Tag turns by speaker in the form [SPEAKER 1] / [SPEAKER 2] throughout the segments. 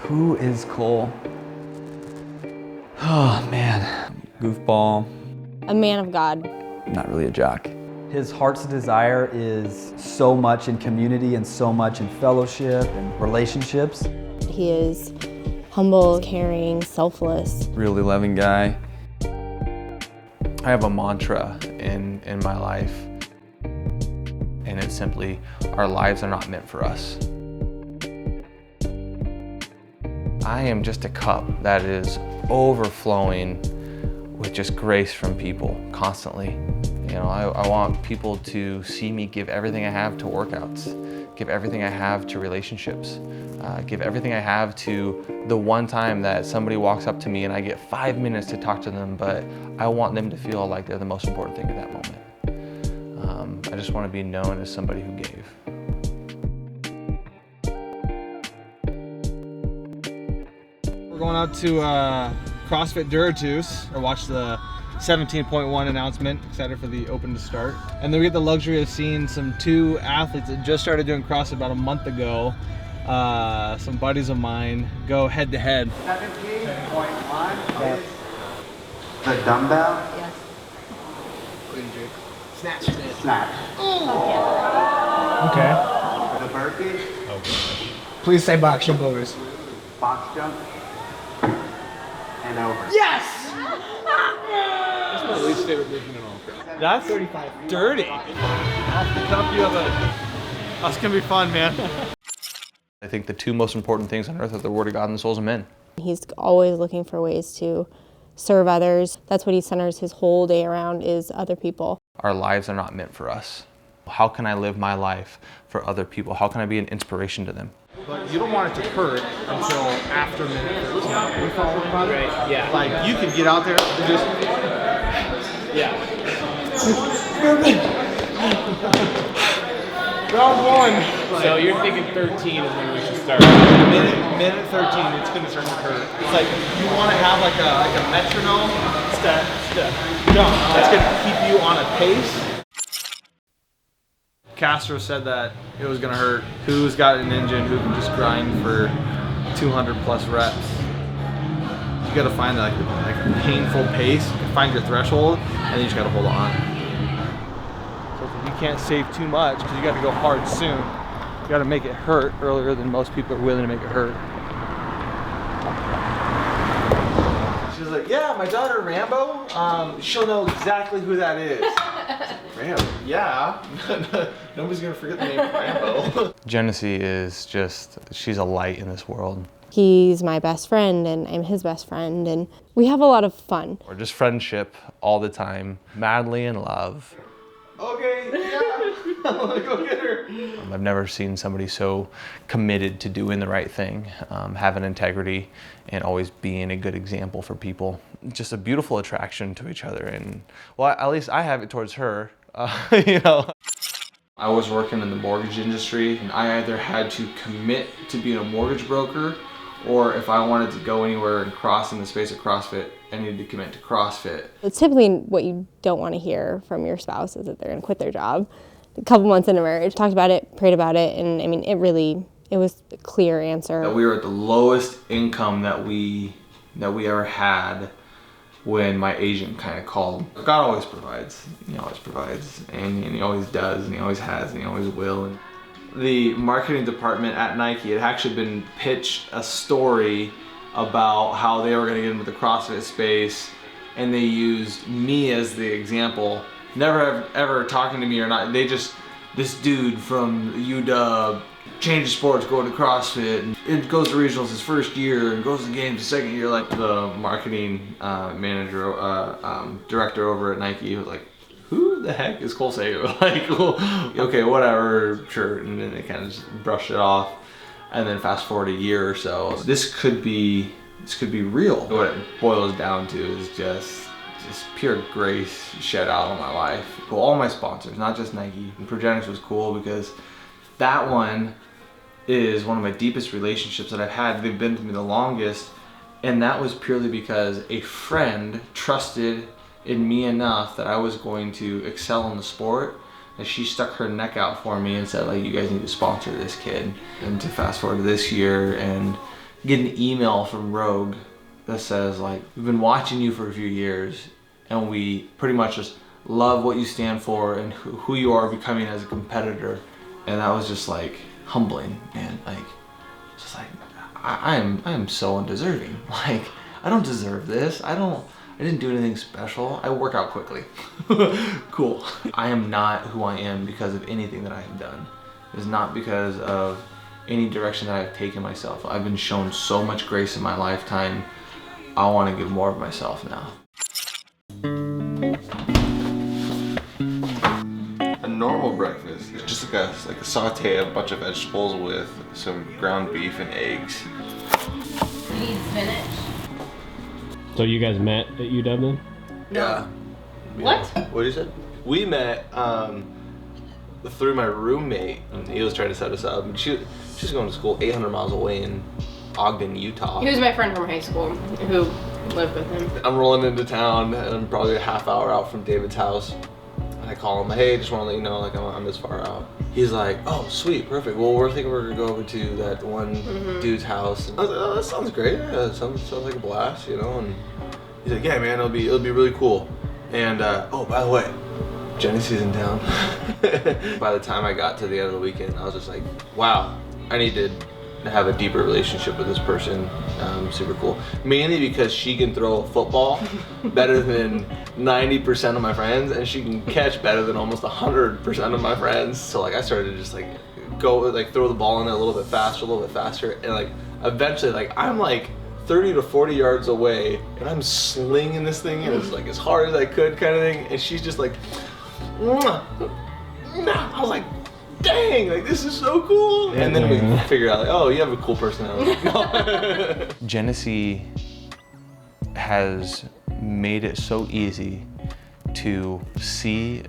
[SPEAKER 1] Who is Cole? Oh man, goofball.
[SPEAKER 2] A man of God.
[SPEAKER 1] Not really a jock. His heart's desire is so much in community and so much in fellowship and relationships.
[SPEAKER 2] He is humble, caring, selfless.
[SPEAKER 1] Really loving guy.
[SPEAKER 3] I have a mantra in my life, and it's simply, our lives are not meant for us. I am just a cup that is overflowing with just grace from people constantly. You know, I want people to see me give everything I have to workouts, give everything I have to relationships, give everything I have to the one time that somebody walks up to me and I get 5 minutes to talk to them, but I want them to feel like they're the most important thing at that moment. I just want to be known as somebody who gave.
[SPEAKER 4] We're going out to CrossFit Duratus, or watch the 17.1 announcement. Excited for the Open to start. And then we get the luxury of seeing two athletes that just started doing CrossFit about a month ago. Some buddies of mine go head to head.
[SPEAKER 5] 17.1 is the dumbbell.
[SPEAKER 2] Yes.
[SPEAKER 4] Snatch.
[SPEAKER 5] Snatch.
[SPEAKER 6] Okay.
[SPEAKER 5] The burpee.
[SPEAKER 6] Please say box jump overs.
[SPEAKER 5] Box jump. And over.
[SPEAKER 4] Yes! That's my least favorite movement in all. That's 35. Dirty. Off the cup, you have a... That's gonna be fun, man.
[SPEAKER 3] I think the two most important things on earth are the Word of God and the souls of men.
[SPEAKER 2] He's always looking for ways to serve others. That's what he centers his whole day around, is other people.
[SPEAKER 3] Our lives are not meant for us. How can I live my life for other people? How can I be an inspiration to them?
[SPEAKER 4] But you don't want it to hurt until after minute 13. You follow about it? Right, yeah. Like, you can get out there and just... Yeah. Round one.
[SPEAKER 7] So you're thinking 13 is when we should start.
[SPEAKER 4] Minute 13, it's gonna start to hurt. It's like, you wanna have like a metronome, step, jump. That's gonna keep you on a pace. Castro said that it was gonna hurt. Who's got an engine who can just grind for 200 plus reps? You gotta find like a painful pace, find your threshold, and then you just gotta hold on. So you can't save too much because you gotta go hard soon. You gotta make it hurt earlier than most people are willing to make it hurt. She was like, yeah, my daughter Rambo, she'll know exactly who that is. Rambo, yeah. Nobody's gonna forget the name Rambo.
[SPEAKER 3] Genesee is just, she's a light in this world.
[SPEAKER 2] He's my best friend, and I'm his best friend, and we have a lot of fun.
[SPEAKER 3] Or just friendship all the time, madly in love.
[SPEAKER 4] Okay, yeah, I'm gonna go get her.
[SPEAKER 3] I've never seen somebody so committed to doing the right thing, having integrity, and always being a good example for people. Just a beautiful attraction to each other, and well, at least I have it towards her, you know. I was working in the mortgage industry, and I either had to commit to being a mortgage broker, or if I wanted to go anywhere and cross in the space of CrossFit, I needed to commit to CrossFit.
[SPEAKER 2] It's typically what you don't want to hear from your spouse is that they're going to quit their job. A couple months into marriage, talked about it, prayed about it, and I mean, it was a clear answer.
[SPEAKER 3] That we were at the lowest income that we ever had when my agent kind of called. God always provides. He always provides, and he always does, and he always has, and he always will. And the marketing department at Nike had actually been pitched a story about how they were going to get into the CrossFit space, and they used me as the example. Never ever talking to me or not. They just, this dude from UW changes sports, going to CrossFit, and it goes to regionals his first year, and goes to games the second year. Like the marketing manager, director over at Nike was like, who the heck is Cole Sago? Like, well, okay, whatever, sure. And then they kind of just brushed it off. And then fast forward a year or so, this could be real. What it boils down to is just pure grace shed out on my life. Well, all my sponsors, not just Nike. And Progenics was cool because that one is one of my deepest relationships that I've had. They've been with me the longest, and that was purely because a friend trusted in me enough that I was going to excel in the sport, that she stuck her neck out for me and said, like, you guys need to sponsor this kid. And to fast forward to this year, and get an email from Rogue that says like, we've been watching you for a few years and we pretty much just love what you stand for and who you are becoming as a competitor. And that was just like humbling, and like, just like, I am so undeserving. Like, I don't deserve this. I didn't do anything special. I work out quickly. Cool. I am not who I am because of anything that I have done. It's not because of any direction that I've taken myself. I've been shown so much grace in my lifetime. I want to give more of myself now. A normal breakfast, just like a saute of a bunch of vegetables with some ground beef and eggs.
[SPEAKER 2] You need spinach.
[SPEAKER 7] So you guys met at UW then?
[SPEAKER 3] Yeah.
[SPEAKER 2] What?
[SPEAKER 3] What you said? We met through my roommate, and he was trying to set us up. She's going to school 800 miles away in Ogden, Utah.
[SPEAKER 2] He was my friend from high school who lived with him.
[SPEAKER 3] I'm rolling into town, and I'm probably a half hour out from David's house. And I call him, hey, just want to let you know, like, I'm this far out. He's like, oh, sweet, perfect. Well, we're thinking we're gonna go over to that one dude's house. And I was like, oh, that sounds great. Yeah, it sounds like a blast, you know. And he's like, yeah, man, it'll be really cool. And oh, by the way, Genesee's in town. By the time I got to the end of the weekend, I was just like, wow, I need to have a deeper relationship with this person. Super cool. Mainly because she can throw a football better than 90% of my friends, and she can catch better than almost 100% of my friends. So like I started to just like go like throw the ball in it a little bit faster, and like eventually like I'm like 30 to 40 yards away, and I'm slinging this thing and it's like as hard as I could kind of thing, and she's just like, mwah, mwah. I was like, dang, like this is so cool. And then we figured out like, oh, you have a cool personality. Genesee has made it so easy to see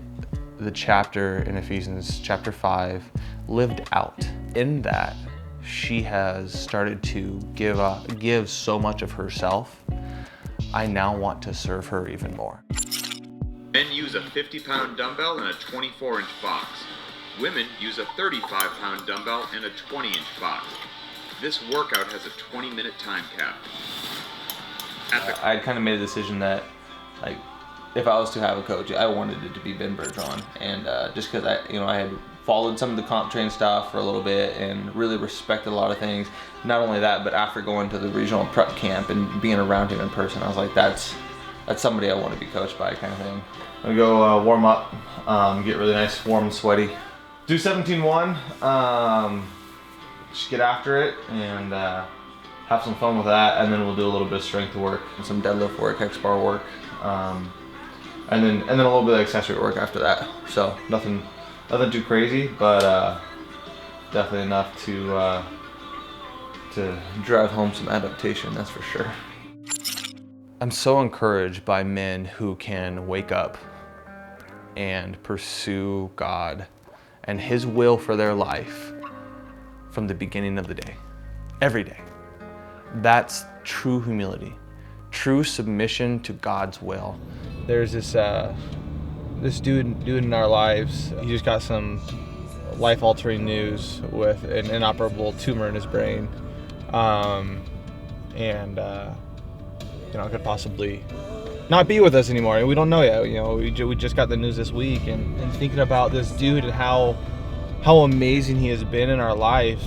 [SPEAKER 3] the chapter in Ephesians chapter 5 lived out. In that, she has started to give so much of herself. I now want to serve her even more.
[SPEAKER 8] Men use a 50-pound dumbbell and a 24-inch box. Women use a 35-pound dumbbell and a 20-inch box. This workout has a 20-minute time cap.
[SPEAKER 3] I kind of made a decision that, like, if I was to have a coach, I wanted it to be Ben Bergeron, and just because I had followed some of the comp train stuff for a little bit and really respected a lot of things. Not only that, but after going to the regional prep camp and being around him in person, I was like, that's somebody I want to be coached by, kind of thing. I'm gonna go warm up, get really nice, warm and sweaty. Do 17-1, just get after it and have some fun with that, and then we'll do a little bit of strength work, some deadlift work, X bar work, and then a little bit of accessory work after that. So nothing too crazy, but definitely enough to drive home some adaptation, that's for sure. I'm so encouraged by men who can wake up and pursue God and His will for their life from the beginning of the day, every day. That's true humility, true submission to God's will.
[SPEAKER 4] There's this dude in our lives. He just got some life-altering news with an inoperable tumor in his brain, could possibly not be with us anymore. And we don't know yet. We just got the news this week, and thinking about this dude and how amazing he has been in our life,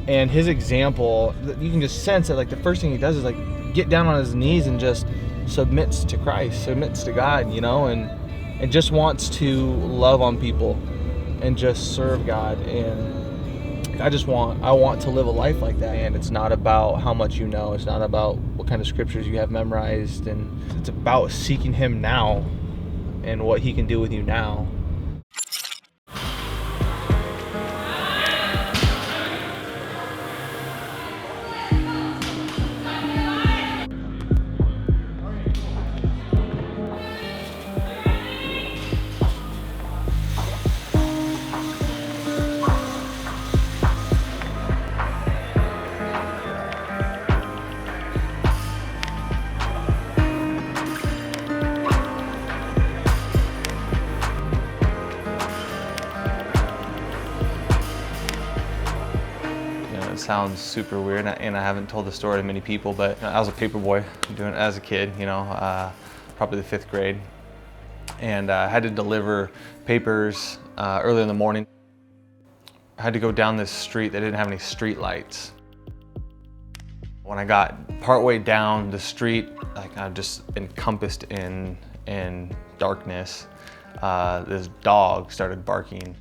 [SPEAKER 4] and his example, you can just sense that like the first thing he does is like get down on his knees and just submits to Christ, submits to God, and just wants to love on people and just serve God. And I want to live a life like that. And it's not about how much you know, it's not about what kind of scriptures you have memorized, and it's about seeking Him now and what He can do with you now.
[SPEAKER 3] sounds super weird, and I haven't told the story to many people, but I was a paper boy doing it as a kid, probably the 5th grade. And I had to deliver papers early in the morning. I had to go down this street that didn't have any street lights. When I got partway down the street, like I just encompassed in darkness, this dog started barking.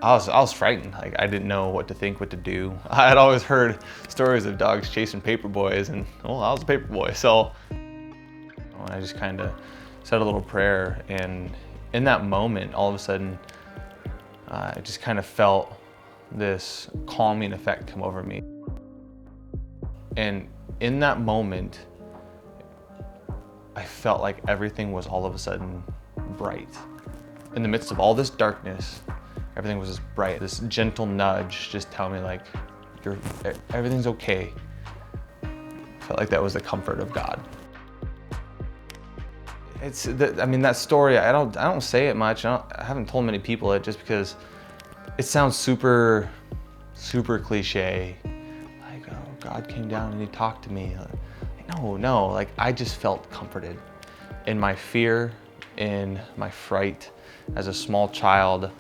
[SPEAKER 3] I was frightened. Like I didn't know what to think, what to do. I had always heard stories of dogs chasing paper boys, and well, I was a paper boy, so I just kind of said a little prayer, and in that moment, all of a sudden, I just kind of felt this calming effect come over me. And in that moment, I felt like everything was all of a sudden bright. In the midst of all this darkness, everything was just bright. This gentle nudge just telling me like, everything's okay. Felt like that was the comfort of God. That story, I don't say it much. I haven't told many people it just because it sounds super cliche. Like, oh, God came down and he talked to me. No, like I just felt comforted in my fear, in my fright as a small child.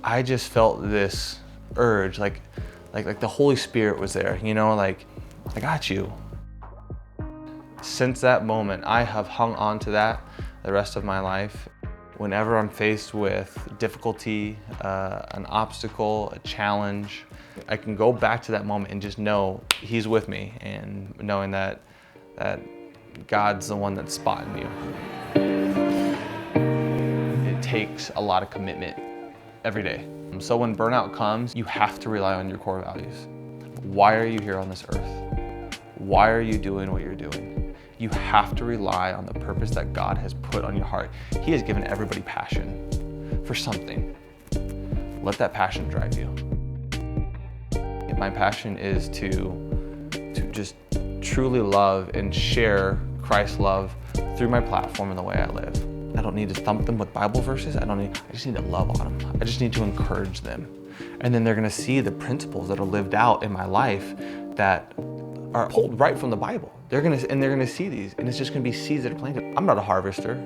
[SPEAKER 3] I just felt this urge, like the Holy Spirit was there, like I got you. Since that moment, I have hung on to that the rest of my life. Whenever I'm faced with difficulty, an obstacle, a challenge, I can go back to that moment and just know He's with me, and knowing that God's the one that's spotting you. It takes a lot of commitment every day. So when burnout comes, you have to rely on your core values. Why are you here on this earth? Why are you doing what you're doing? You have to rely on the purpose that God has put on your heart. He has given everybody passion for something. Let that passion drive you. My passion is to just truly love and share Christ's love through my platform and the way I live. I don't need to thump them with Bible verses. I just need to love on them. I just need to encourage them. And then they're gonna see the principles that are lived out in my life that are pulled right from the Bible. They're gonna see these, and it's just gonna be seeds that are planted. I'm not a harvester.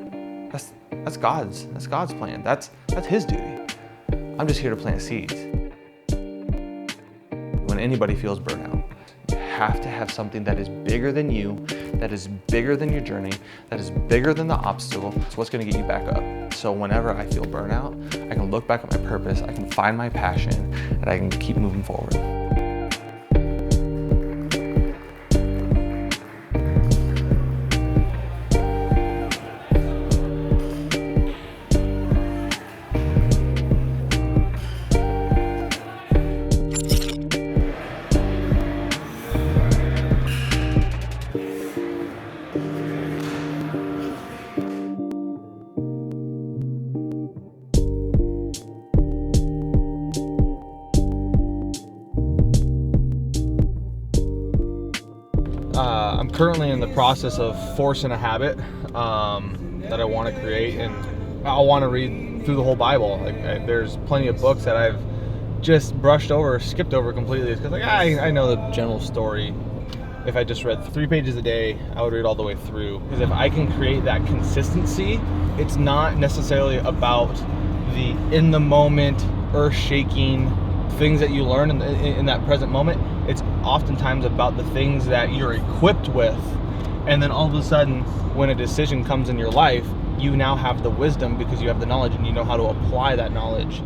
[SPEAKER 3] That's God's plan. That's His duty. I'm just here to plant seeds. When anybody feels burnout, you have to have something that is bigger than you, that is bigger than your journey, that is bigger than the obstacle. It's what's gonna get you back up. So whenever I feel burnout, I can look back at my purpose, I can find my passion, and I can keep moving forward.
[SPEAKER 4] I'm currently in the process of forcing a habit that I want to create, and I want to read through the whole Bible. There's plenty of books that I've just brushed over, skipped over completely, because I know the general story. If I just read 3 pages a day, I would read all the way through. Because if I can create that consistency, it's not necessarily about the in the moment, earth-shaking things that you learn in that present moment. It's oftentimes about the things that you're equipped with, and then all of a sudden when a decision comes in your life, you now have the wisdom because you have the knowledge and you know how to apply that knowledge.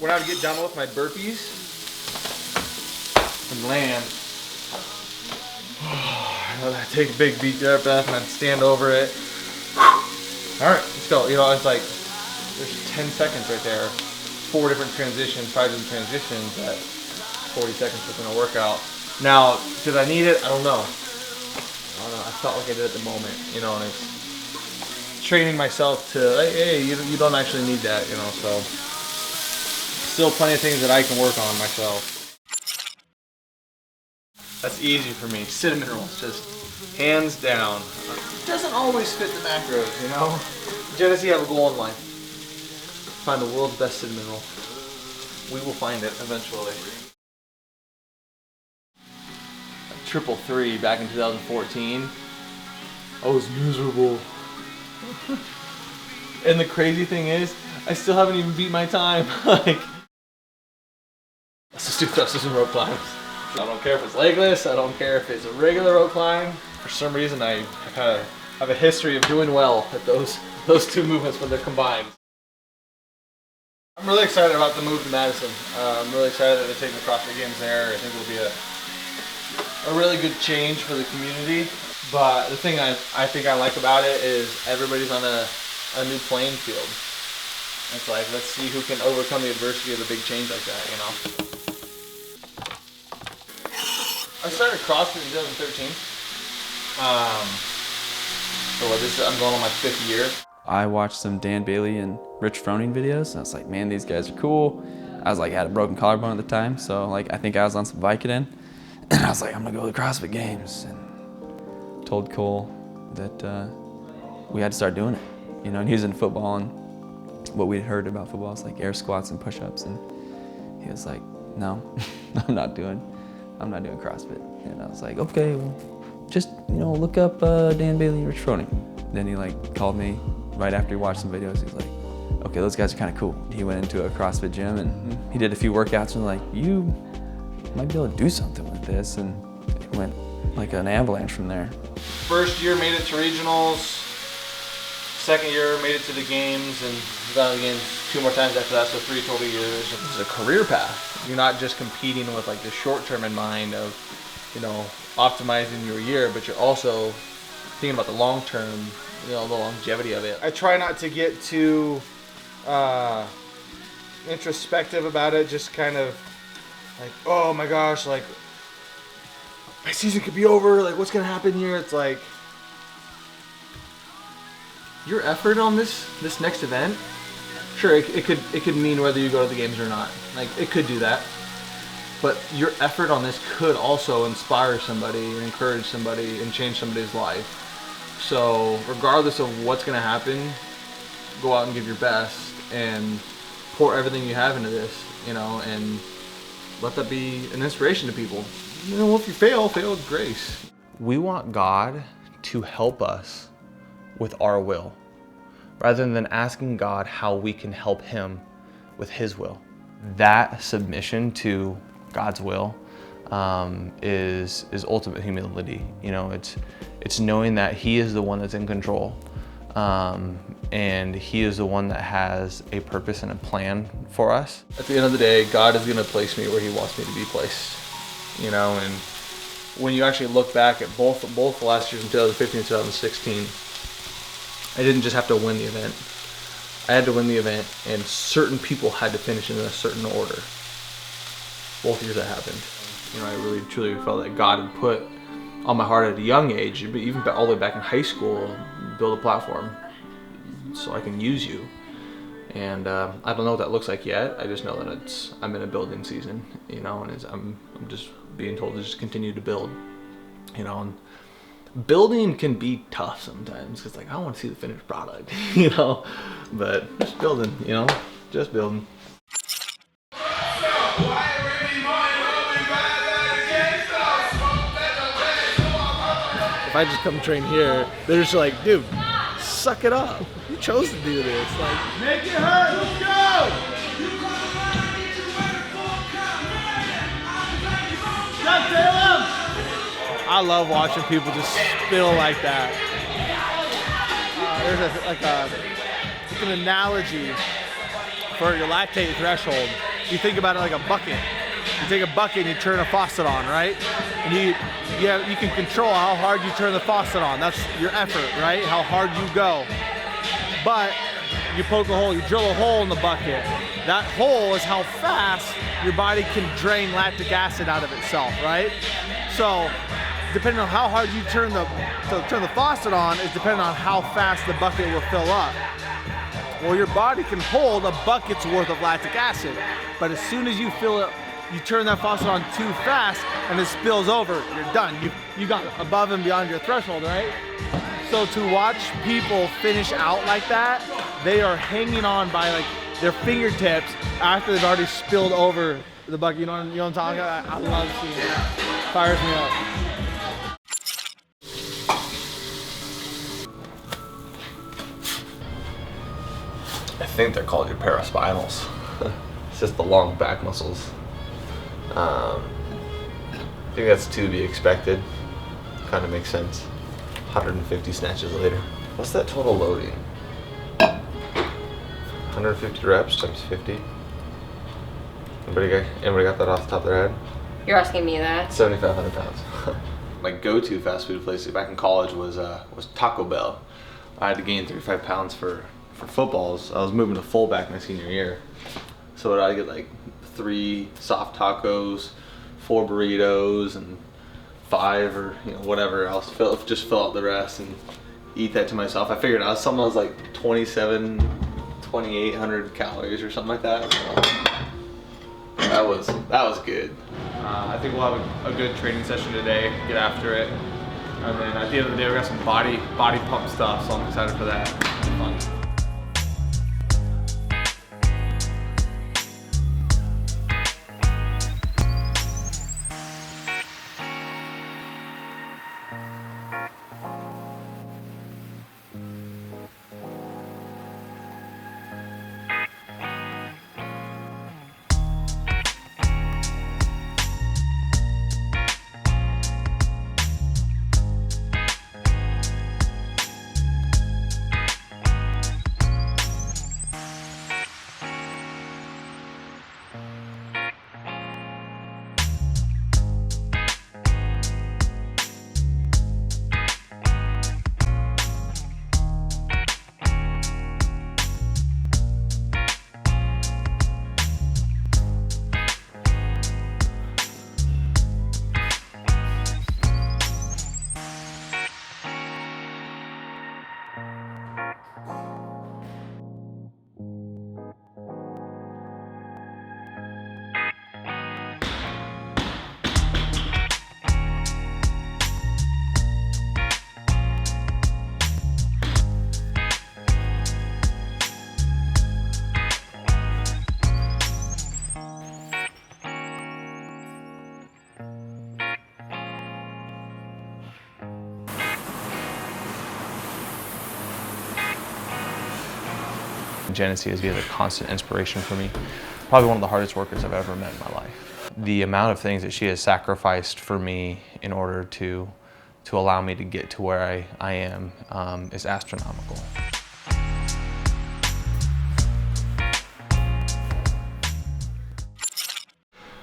[SPEAKER 4] When I would get done with my burpees and land, I'd take a big deep breath and I'd stand over it. All right, let's go. It's like there's 10 seconds right there, 4 different transitions, 5 different transitions at 40 seconds within a workout. Now, did I need it? I don't know. I felt like I did at the moment, and it's training myself to, hey, you don't actually need that, so still plenty of things that I can work on myself. That's easy for me. Cinnamon rolls, just hands down. doesn't always fit the macros, you know? Genesee have a goal in life. Find the world's best cinnamon roll. We will find it eventually. 333 back in 2014. I was miserable. And the crazy thing is, I still haven't even beat my time. Like, let's just do thrusters and rope climbs. I don't care if it's legless, I don't care if it's a regular rope climb. For some reason, I have a history of doing well at those two movements when they're combined. I'm really excited about the move to Madison. I'm really excited that they're taking the CrossFit Games there. I think it'll be a really good change for the community. But the thing I think I like about it is everybody's on a new playing field. It's like, let's see who can overcome the adversity of a big change like that, you know? I started CrossFit in 2013. I'm going on my 5th year.
[SPEAKER 1] I watched some Dan Bailey and Rich Froning videos, and I was like, man, these guys are cool. I was like, had a broken collarbone at the time, so like I think I was on some Vicodin, and I was like, I'm gonna go to the CrossFit Games, and told Cole that we had to start doing it, you know. And he was in football, and what we'd heard about football was like air squats and push-ups, and he was like, no, I'm not doing CrossFit. And I was like, okay, well, just, you know, look up Dan Bailey and Rich Froning. Then he like called me right after he watched some videos. He's like, okay, those guys are kind of cool. He went into a CrossFit gym and he did a few workouts and like, you might be able to do something with this. And it went like an avalanche from there.
[SPEAKER 4] First year made it to regionals. Second year made it to the games, and got to the games 2 more times after that, so 3 total years. It's a career path. You're not just competing with like the short term in mind of, you know, optimizing your year, but you're also thinking about the long term, you know, the longevity of it. I try not to get too introspective about it, just kind of like, oh my gosh, like my season could be over, like what's gonna happen here? It's like, your effort on this next event, sure, it could mean whether you go to the games or not. Like, it could do that. But your effort on this could also inspire somebody and encourage somebody and change somebody's life. So regardless of what's gonna happen, go out and give your best and pour everything you have into this, you know, and let that be an inspiration to people. You know, if you fail with grace. We want God to help us with our will, rather than asking God how we can help him with his will. That submission to God's will is ultimate humility. You know, it's knowing that he is the one that's in control, and he is the one that has a purpose and a plan for us. At the end of the day, God is gonna place me where he wants me to be placed, you know. And when you actually look back at both the last years in 2015 and 2016, I didn't just have to win the event. I had to win the event, and certain people had to finish in a certain order. Both years that happened. You know, I really truly felt that God had put on my heart at a young age, but even all the way back in high school, build a platform so I can use you. And I don't know what that looks like yet. I just know that I'm in a building season, you know, and I'm just being told to just continue to build, you know. And building can be tough sometimes because, like, I want to see the finished product, you know, but just building, you know, just building. If I just come train here, they're just like, dude, suck it up. You chose to do this. Like, make it hurt. Let's go. I love watching people just spill like that. There's an analogy for your lactate threshold. You think about it like a bucket. You take a bucket and you turn a faucet on, right? And you can control how hard you turn the faucet on. That's your effort, right? How hard you go. But you poke a hole, you drill a hole in the bucket. That hole is how fast your body can drain lactic acid out of itself, right? So depending on how hard you turn the faucet on is depending on how fast the bucket will fill up. Well, your body can hold a bucket's worth of lactic acid, but as soon as you fill it, you turn that faucet on too fast and it spills over, you're done. You got above and beyond your threshold, right? So to watch people finish out like that, they are hanging on by like their fingertips after they've already spilled over the bucket. You know what I'm talking about? I love seeing it. Fires me up.
[SPEAKER 3] I think they're called your paraspinals. It's just the long back muscles. I think that's to be expected. Kind of makes sense. 150 snatches later. What's that total loading? 150 reps times 50. Anybody got that off the top of their head?
[SPEAKER 2] You're asking me that?
[SPEAKER 3] 7,500 pounds. My go-to fast food place back in college was Taco Bell. I had to gain 35 pounds for footballs. I was moving to fullback my senior year. So I'd get like 3 soft tacos, 4 burritos, and 5 or whatever else. Just fill out the rest and eat that to myself. I figured out something that was like 2,800 calories or something like that. That was good.
[SPEAKER 4] I think we'll have a good training session today, get after it. And then at the end of the day, we got some body pump stuff, so I'm excited for that. It's fun.
[SPEAKER 3] Genesee has been a constant inspiration for me. Probably one of the hardest workers I've ever met in my life. The amount of things that she has sacrificed for me in order to allow me to get to where I am is astronomical.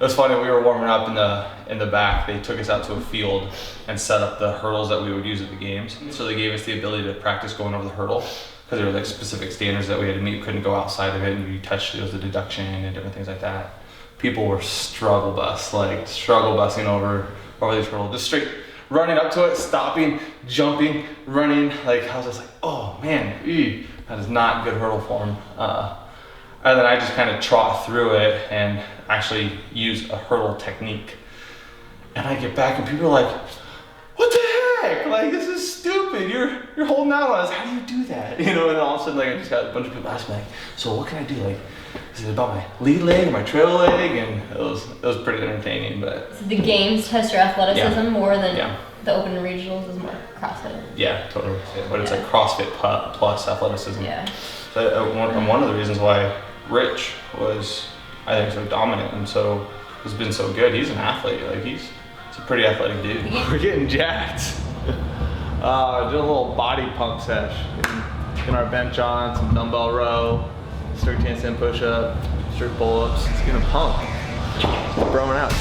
[SPEAKER 3] It was funny, we were warming up in the back. They took us out to a field and set up the hurdles that we would use at the games. So they gave us the ability to practice going over the hurdle, because there were like specific standards that we had to meet. We couldn't go outside of it, and you touched it was the deduction and different things like that. People were struggle busing over these hurdles, just straight running up to it, stopping, jumping, running. Like I was just like, oh man, that is not good hurdle form. And then I just kind of trot through it and actually use a hurdle technique. And I get back and people are like, what the heck? Like, this is stupid. You're holding out on us. How do you do that? And all of a sudden, like, I just got a bunch of people asking me, like, so what can I do? Like, is it about my lead leg or my trail leg? And it was pretty entertaining, but.
[SPEAKER 2] So the games test your athleticism more than
[SPEAKER 3] the
[SPEAKER 2] Open and Regionals is more CrossFit.
[SPEAKER 3] Yeah, totally. But it's like CrossFit plus athleticism.
[SPEAKER 2] Yeah.
[SPEAKER 3] So one of the reasons why Rich was, I think, so dominant and has been so good. He's an athlete. Like he's a pretty athletic dude.
[SPEAKER 4] We're getting jacked. Doing a little body pump sesh in our bench on, some dumbbell row, strict handstand push up, strict pull ups. It's gonna pump. Just throwing out.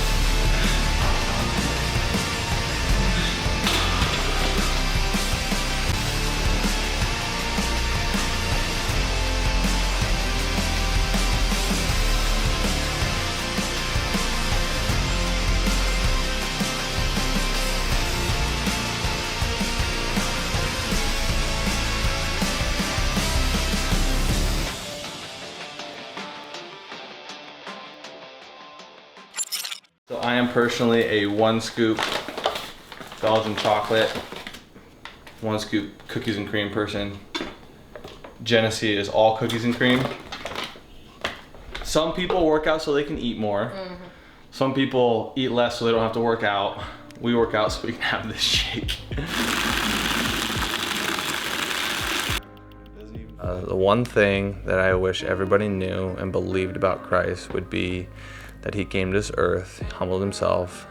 [SPEAKER 4] So I am personally a 1 scoop Belgian chocolate
[SPEAKER 3] 1 scoop cookies and cream person. Genesee is all cookies and cream. Some people work out so they can eat more. Some people eat less so they don't have to work out. We work out so we can have this shake. The one thing that I wish everybody knew and believed about Christ would be that he came to this earth, humbled himself,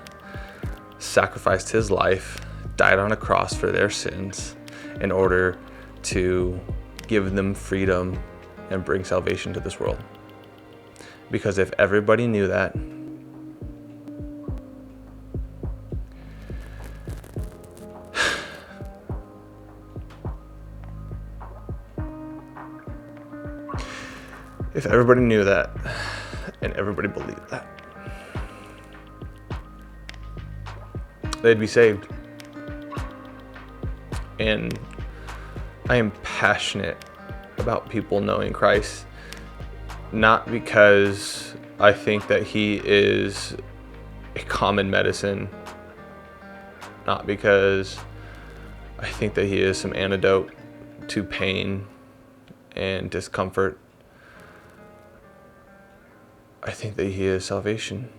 [SPEAKER 3] sacrificed his life, died on a cross for their sins in order to give them freedom and bring salvation to this world. Because if everybody knew that, if everybody knew that and everybody believed that, they'd be saved. And I am passionate about people knowing Christ, not because I think that he is a common medicine, not because I think that he is some antidote to pain and discomfort. I think that he is salvation.